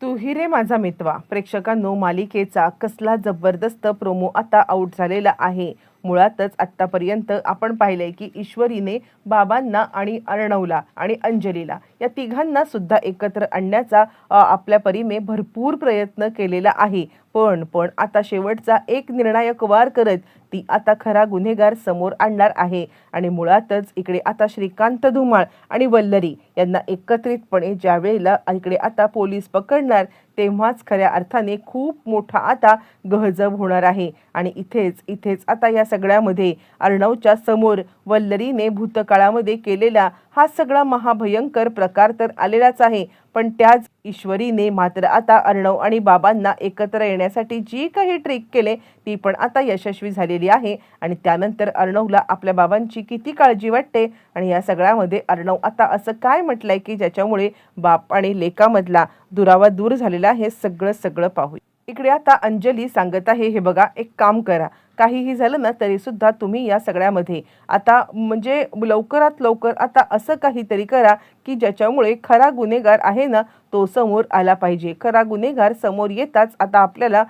तू ही रे माझा मितवा प्रेक्षकांनो, मालिकेचा कसला जबरदस्त प्रोमो आता आउट झालेला आहे। मुळातच आतापर्यंत आपण पाहिले की ईश्वरीने बाबांना आणि अर्णवला आणि अंजलीला या तिघांना सुद्धा एकत्र आणण्याचा आपल्या परीने भरपूर प्रयत्न केलेला आहे। पण आता शेवटचा एक निर्णायक वार करत ती आता खरा गुन्हेगार समोर आणणार आहे। आणि मुळातच इकडे आता श्रीकांत धुमाळ आणि वल्लरी यांना एकत्रितपणे ज्यावेळेला इकडे आता पोलीस पकडणार तेव्हाच खऱ्या अर्थाने खूप मोठा आता गहजब होणार आहे। आणि इथेच आता या सगळ्यामध्ये अर्णवच्या समोर वल्लरीने भूतकाळामध्ये केलेला हा सगळा महाभयंकर प्रकार तर आलेलाच आहे। पण त्याच ईश्वरीने मात्र आता अर्णव आणि बाबांना एकत्र येण्यासाठी जी काही ट्रिक केले ती पण आता यशस्वी झालेली आहे। आणि त्यानंतर अर्णवला आपल्या बाबांची किती काळजी वाटते आणि या सगळ्यामध्ये अर्णव आता असं काय म्हटलंय की ज्याच्यामुळे बाप आणि लेकामधला दुरावा दूर झालेला हे सगळं पाहू। इकडे आता अंजली सांगत आहे, हे बघा एक काम करा, काहीही झालं ना तरी सुद्धा तुम्ही या सगळ्यामध्ये आता म्हणजे लवकरात लवकर आता असं काहीतरी करा की ज्याच्यामुळे खरा गुन्हेगार आहे ना तो समोर आला पाहिजे। खरा गुन्हेगार समोर येताच आता आपल्याला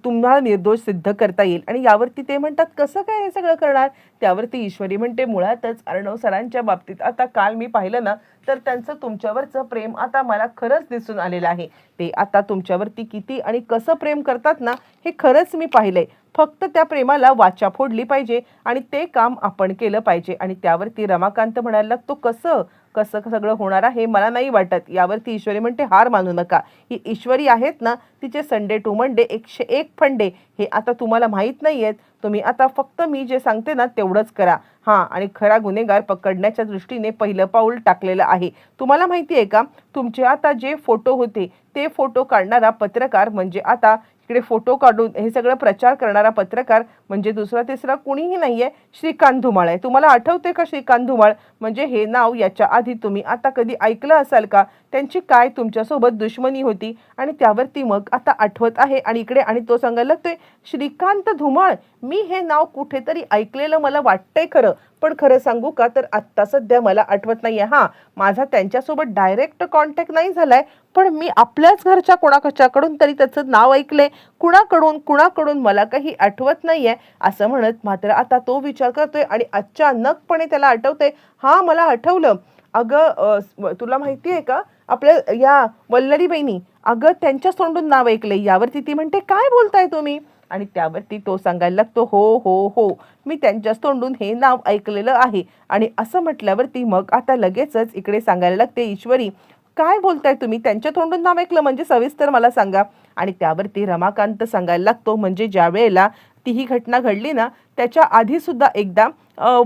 तुम्हाला निर्दोष सिद्ध करता येईल। आणि यावरती ते म्हणतात कसं काय हे सगळं करणार, त्यावरती ईश्वरी म्हणते मुळातच अर्णव सरांच्या बाबतीत आता काल मी पाहिलं ना तर त्यांचं तुमच्यावरचं प्रेम आता मला खरंच दिसून आलेलं आहे। ते आता तुमच्यावरती किती आणि कसं प्रेम करतात ना हे खरंच मी पाहिलंय। फक्त त्या प्रेमाला वाचा फोडली पाहिजे आणि ते काम आपण केलं पाहिजे। आणि त्यावरती रमाकांत म्हणायला लागतो कसं कसं सगळं होणार आहे मला नाही वाटत। यावरती ईश्वरी म्हणते हार मानू नका, ही ईश्वरी आहेत ना तिचे संडे टू मंडे 101 फंडे हे आता तुम्हाला माहीत नाही आहेत। तुम्ही आता फक्त मी जे सांगते ना तेवढंच करा। हां, आणि खरा गुन्हेगार पकडण्याच्या दृष्टीने पहिलं पाऊल टाकलेलं आहे। तुम्हाला माहिती आहे का तुमचे आता जे फोटो होते ते फोटो काढणारा पत्रकार म्हणजे आता इकडे फोटो काढून हे सगळं प्रचार करणारा पत्रकार म्हणजे दुसरा तिसरा कुणीही नाहीये, श्रीकांत धुमाळ आहे। तुम्हाला आठवते का श्रीकांत धुमाळ म्हणजे हे नाव याच्या आधी तुम्ही आता कधी ऐकलं असाल का, त्यांची काय तुमच्यासोबत दुश्मनी होती आणि त्यावरती मग आता आठवत आहे। आणि इकडे आणि तो सांगायला लागतोय श्रीकांत धुमाळ, मी हे नाव कुठेतरी ऐकलेलं मला वाटतंय खरं, पण खरं सांगू का तर आत्ता सध्या मला आठवत नाहीये। हां, माझा त्यांच्यासोबत डायरेक्ट कॉन्टॅक्ट नाही झालाय, पण मी आपल्याच घरच्या कोणाकडून तरी त्याचं नाव ऐकलंय, कुणाकडून मला काही आठवत नाहीये असं म्हणत मात्र आता तो विचार करतोय। आणि अचानकपणे त्याला आठवतंय, हां मला आठवलं, अगं तुला माहिती आहे का आपल्या या वल्लरी बहिणी, अगं त्यांच्याच तोंडून नाव ऐकलंय। यावरती ती म्हणते काय बोलताय तुम्ही, आणि त्यावरती तो सांगायला लागतो हो मी त्यांच्याच तोंडून हे नाव ऐकलेलं आहे। आणि असं म्हटल्यावरती मग आता लगेचच इकडे सांगायला लागते ईश्वरी, काय बोलताय तुम्ही, त्यांच्या तोंडून नाव ऐकलं म्हणजे सविस्तर मला सांगा। आणि त्यावरती रमाकांत सांगायला लागतो म्हणजे ज्या वेळेला ती ही घटना घडली ना त्याच्या आधी सुद्धा एकदा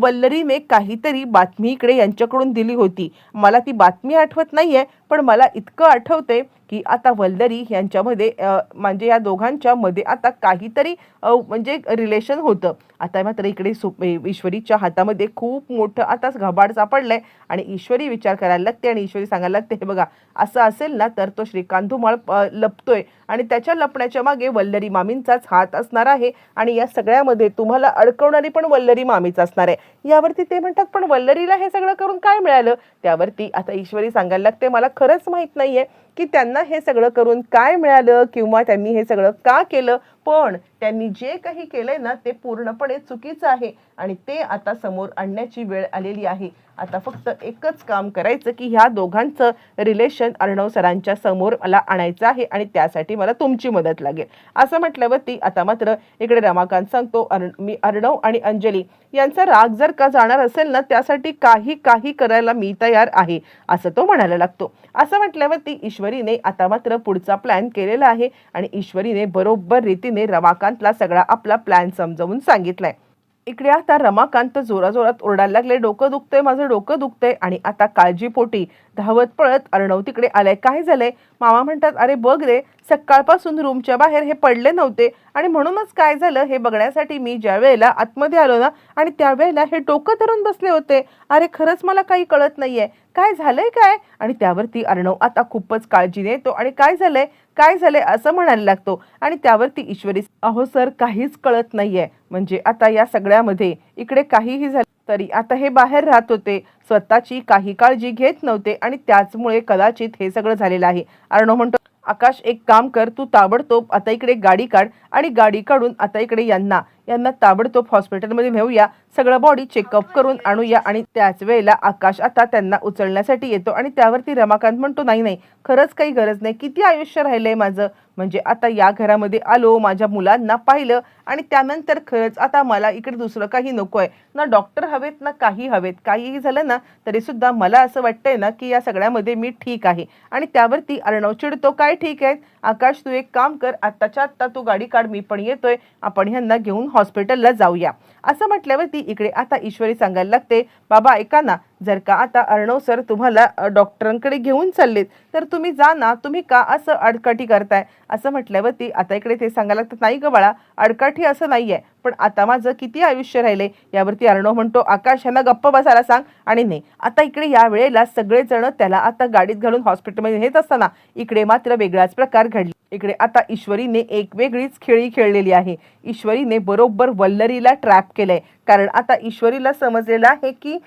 वल्लरीने काहीतरी बातमी इकडे यांच्याकडून दिली होती। मला ती बातमी आठवत नाहीये, पण मला इतकं आठवते की आता वल्लरी यांच्यामध्ये म्हणजे या दोघांच्या मध्ये आता काहीतरी म्हणजे रिलेशन होतं। आता मात्र इकडे ईश्वरीच्या हातामध्ये खूप मोठं आता घबाड सापडलंय आणि ईश्वरी विचार करायला लागते आणि ईश्वरी सांगायला लागते, हे बघा असं असेल ना तर तो श्रीकांत धुमाळ लपतोय आणि त्याच्या लपण्याच्या मागे वल्लरी मामींचाच हात असणार आहे आणि या सगळ्यामध्ये तुम्हाला अडकवणारी पण वल्लरी मामीच असणार आहे। यावरती ते म्हणतात पण वल्लरीला हे सगळं करून काय मिळालं, त्यावरती आता ईश्वरी सांगायला लागते मला खरंच माहित नाहीये की त्यांना हे सगळं करून काय मिळालं किंवा त्यांनी हे सगळं का केलं, पण त्यांनी जे काही केलंय ना ते पूर्णपणे चुकीचं आहे आणि ते आता समोर आणण्याची वेळ आलेली आहे। आता फक्त एकच काम करायचं की ह्या दोघांचं रिलेशन अर्णव सरांच्या समोर मला आणायचं आहे आणि त्यासाठी मला तुमची मदत लागेल असं म्हटल्यावरती आता मात्र इकडे रमाकांत सांगतो मी अर्णव आणि अंजली यांचा राग जर का जाणार असेल ना त्यासाठी काही करायला मी तयार आहे असं तो म्हणायला लागतो। असं म्हटल्यावरती ईश्वरीने आता मात्र पुढचा प्लॅन केलेला आहे आणि ईश्वरीने बरोबर रीतीने रमाकांतला सगळा आपला प्लॅन समजावून सांगितलाय। इकडे आता रमाकांत जोराजोरात ओरडायला लागले, डोकं दुखतंय माझं, डोकं दुखतंय। आणि आता काळजीपोटी धावत पळत अर्णव तिकडे आलाय, काय झालंय, मामा म्हणतात अरे बघ रे सकाळपासून रूमच्या बाहेर हे पडले नव्हते आणि म्हणूनच काय झालं हे बघण्यासाठी मी ज्या वेळेला आतमध्ये आलो ना आणि त्यावेळेला हे डोकं धरून बसले होते। अरे खरंच मला काही कळत नाहीये, काय झालंय काय। आणि त्यावरती अर्णव आता खूपच काळजीने येतो आणि काय झालंय असं म्हणायला लागतो। आणि त्यावरती ईश्वरी, अहो सर काहीच कळत नाहीये, म्हणजे आता या सगळ्यामध्ये इकडे काहीही झालं तरी आता हे बाहेर राहत होते, स्वतःची काही काळजी घेत नव्हते आणि त्याचमुळे कदाचित हे सगळं झालेलं आहे। अर्णव म्हणतो आकाश एक काम कर, तू ताबडतोब आता इकडे गाडी काढ आणि गाडी काढून आता इकडे यांना यांना ताबडतोब हॉस्पिटलमध्ये नेऊया, सगळं बॉडी चेकअप करून आणूया. आणि त्याच वेळेला आकाश आता त्यांना उचलण्यासाठी येतो आणि त्यावरती रमाकांत म्हणतो, नाही नाही, खरंच काही गरज नाही, किती आयुष्य राहिलंय माझं, म्हणजे आता या घरामध्ये आलो, माझ्या मुलांना पाहिलं आणि त्यानंतर खरंच आता मला इकडे दुसरं काही नको आहे, ना डॉक्टर हवेत ना काही हवेत, काहीही झालं ना तरी सुद्धा मला असं वाटतंय ना की या सगळ्यामध्ये मी ठीक आहे. आणि त्यावरती अर्णव चिडतो, काय ठीक आहे आकाश, तू एक काम कर, आत्ताच्या आत्ता तू गाडी काढ, मी पण येतोय, आपण ह्यांना घेऊन हॉस्पिटलला जाऊया. असं म्हटल्यावरती इकडे आता ईश्वरी सांगायला लागते, बाबा ऐका ना, जर का आता अर्णव सर तुम्हाला डॉक्टरांकडे घेऊन चाललेत तर तुम्ही जा ना, तुम्ही का असं आडकाठी करताय. असं म्हटल्यावरती आता इकडे ते सांगायला लागतात, नाही ग बाळा, आडकाठी असं नाहीये, पण आता माझं किती आयुष्य राहिले. यावरती अर्णव म्हणतो, आकाश यांना गप्प बसायला सांग. आणि नाही, आता इकडे या वेळेला सगळेजण त्याला आता गाडीत घालून हॉस्पिटलमध्ये नेत असताना इकडे मात्र वेगळाच प्रकार घडला. इकडे आता ईश्वरीने एक वेगळीच खेळी खेळलेली आहे. ईश्वरीने बरोबर वल्लरीला ट्रॅप केलंय, कारण आता ईश्वरीला समजलेलं आहे की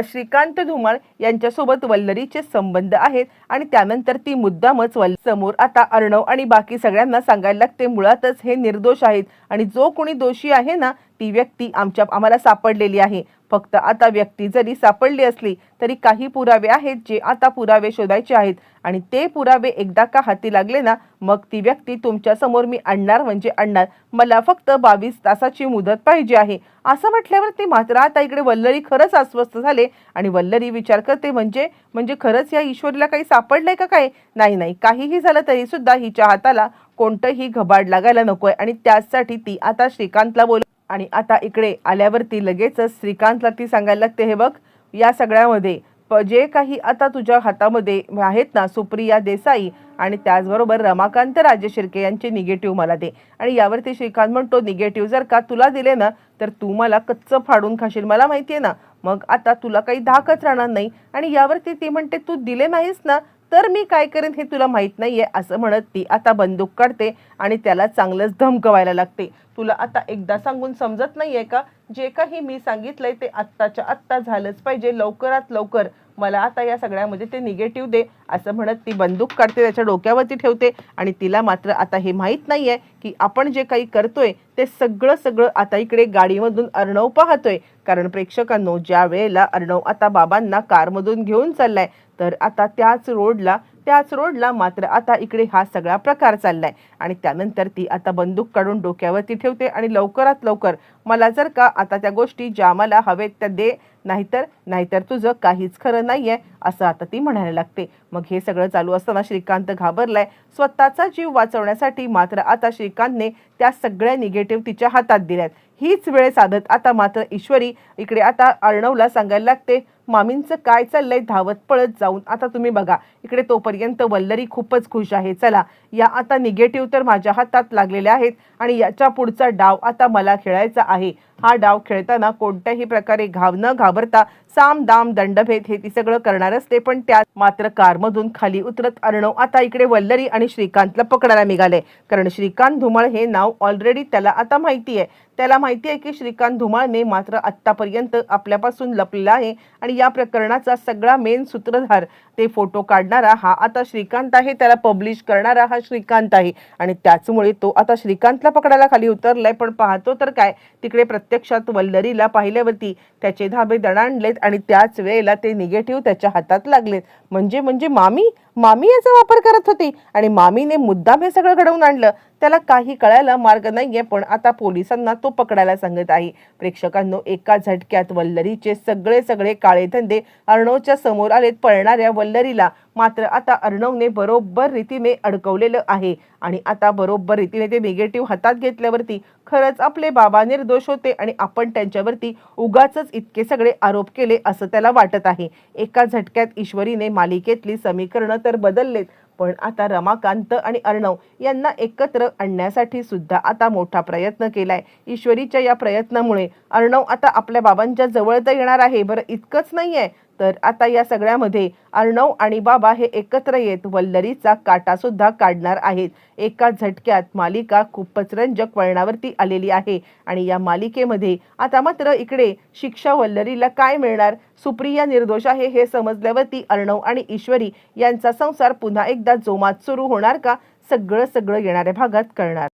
श्रीकांत धुमाळ यांच्यासोबत वल्लरीचे संबंध आहेत आणि त्यानंतर ती मुद्दामच समोर आता अर्णव आणि बाकी सगळ्यांना सांगायला लागते, मुळातच हे निर्दोष आहेत आणि जो कोणी दोषी आहे ना ती व्यक्ती आम्हाला सापडलेली आहे. फक्त आता व्यक्ती जरी सापडली असली तरी काही पुरावे आहेत जे आता पुरावे शोधायचे आहेत आणि ते पुरावे एकदा का हाती लागले ना मग ती व्यक्ती तुमच्या समोर मी आणणार म्हणजे आणणार. मला फक्त 22 तासाची मुदत पाहिजे आहे. असं म्हटल्यावरती मात्र आता इकडे वल्लरी खरंच अस्वस्थ झाले आणि वल्लरी विचार करते, म्हणजे खरंच या ईश्वरीला काही सापडलंय का काय. नाही नाही, काहीही झालं तरी सुद्धा हिच्या हाताला कोणतंही घबाड लागायला नकोय आणि त्यासाठी ती आता श्रीकांतला बोल. आणि आता इकडे आल्यावरती लगेचच श्रीकांतला ती सांगायला लागते, हे बघ, या सगळ्यामध्ये जे काही आता तुझ्या हातामध्ये आहेत ना, सुप्रिया देसाई आणि त्याचबरोबर रमाकांत राजशिर्के यांचे निगेटिव्ह मला दे. आणि यावरती श्रीकांत म्हणतो, निगेटिव्ह जर का तुला दिले ना तर तू मला कच्चं फाडून खाशील, मला माहिती आहे ना, मग आता तुला काही धाकच राहणार नाही. आणि यावरती ती म्हणते, तू दिले नाहीस ना तर मी काय करेन हे तुला माहित नाहीये. असं म्हणत ती आता बंदूक काढते आणि त्याला चांगलंच धमकवायला लागते. तुला आता एकदा सांगून समजत नाहीये का, जे काही मी सांगितलंय ते आत्ताच्या आत्ता झालंच पाहिजे, लवकरात लवकर मला आता या सगळ्यामध्ये ते निगेटिव्ह दे. असं म्हणत ती बंदूक काढते, त्याच्या डोक्यावरती ठेवते आणि तिला मात्र आता हे माहीत नाहीये की आपण जे काही करतोय ते सगळं आता इकडे गाडीमधून अर्णव पाहतोय. कारण प्रेक्षकांनो, ज्या वेळेला अर्णव आता बाबांना कारमधून घेऊन चाललाय तर आता त्याच रोडला मात्र आता इकडे हा सगळा प्रकार चाललाय. आणि त्यानंतर ती आता बंदूक काढून डोक्यावरती ठेवते आणि लवकरात लवकर मला जर का आता त्या गोष्टी ज्या मला हवेत त्या दे, नाहीतर तुझं काहीच खरं नाहीये, असं आता ती म्हणायला लागते. मग हे सगळं चालू असताना श्रीकांत घाबरलाय. स्वतःचा जीव वाचवण्यासाठी मात्र आता श्रीकांतने त्या सगळ्या निगेटिव्ह तिच्या हातात दिल्यात. हीच वेळ साधत आता मात्र ईश्वरी इकडे आता अर्णवला सांगायला लागते, मामींचं काय चाललंय, धावत पळत जाऊन आता तुम्ही बघा. इकडे तोपर्यंत वल्लरी खूपच खुश आहे. चला, या आता निगेटिव्ह तर माझ्या हातात लागलेले आहेत आणि याच्या पुढचा डाव आता मला खेळायचा आहे. हा डाव खेळताना कोणत्याही प्रकारे न घाबरता साम दाम दंडभेद हे ती सगळं करणार असते. पण त्यात मात्र कारमधून खाली उतरत अर्णव आता इकडे वल्लरी आणि श्रीकांतला पकडायला निघाले. कारण श्रीकांत धुमाळ हे नाव ऑलरेडी त्याला आता माहिती आहे. त्याला माहिती आहे की श्रीकांत धुमाळने मात्र आत्तापर्यंत आपल्यापासून लपलेला आहे आणि या प्रकरणाचा सगळा मेन सूत्रधार, ते फोटो काढणारा हा आता श्रीकांत आहे, त्याला पब्लिश करणारा हा श्रीकांत आहे. आणि त्याचमुळे तो आता श्रीकांतला पकडायला खाली उतरलाय. पण पाहतो तर काय, तिकडे प्रत्यक्षात वल्लरीला पाहिल्यावरती त्याचे धाबे दणाणलेत आणि त्याच वेळेला ते निगेटिव्ह त्याच्या हातात लागलेत. म्हणजे मामी याचा वापर करत होती आणि मामीने मुद्दाम हे सगळं घडवून आणलं. त्याला काही कळायला मार्ग नाहीये, पण आता पोलिसांना तो पकडायला सांगत आहे. प्रेक्षकांनो, एका झटक्यात वल्लरीचे सगळे काळे धंदे अर्णवच्या समोर आलेत. पळणाऱ्या वल्लरीला मात्र आता अर्णवने बरोबर रीतीने अडकवलेलं आहे आणि आता बरोबर रीतीने ते निगेटिव्ह हातात घेतल्यावरती खरंच आपले बाबा निर्दोष होते आणि आपण त्यांच्यावरती उगाचच इतके सगळे आरोप केले असं त्याला वाटत आहे. एका झटक्यात ईश्वरीने मालिकेतली समीकरणं तर बदललेत, पण आता रमाकांत आणि अर्णव यांना एकत्र आणण्यासाठी सुद्धा आता मोठा प्रयत्न केलाय. ईश्वरीच्या या प्रयत्नामुळे अर्णव आता आपल्या बाबांच्या जवळ तर येणार आहे. बरं, इतकंच नाहीये तर आता या सगळ्यामध्ये अर्णव आणि बाबा हे एकत्र येत वल्लरीचा काटा सुद्धा काढणार आहेत. एका झटक्यात मालिका खूपच रंजक वळणावरती आलेली आहे आणि या मालिकेमध्ये आता मात्र इकडे शिक्षा वल्लरीला काय मिळणार? सुप्रिया निर्दोष आहे हे समजल्यावरती अर्णव आणि ईश्वरी यांचा संसार पुन्हा एकदा जोमात सुरू होणार का? सगळं येणाऱ्या भागात कळणार.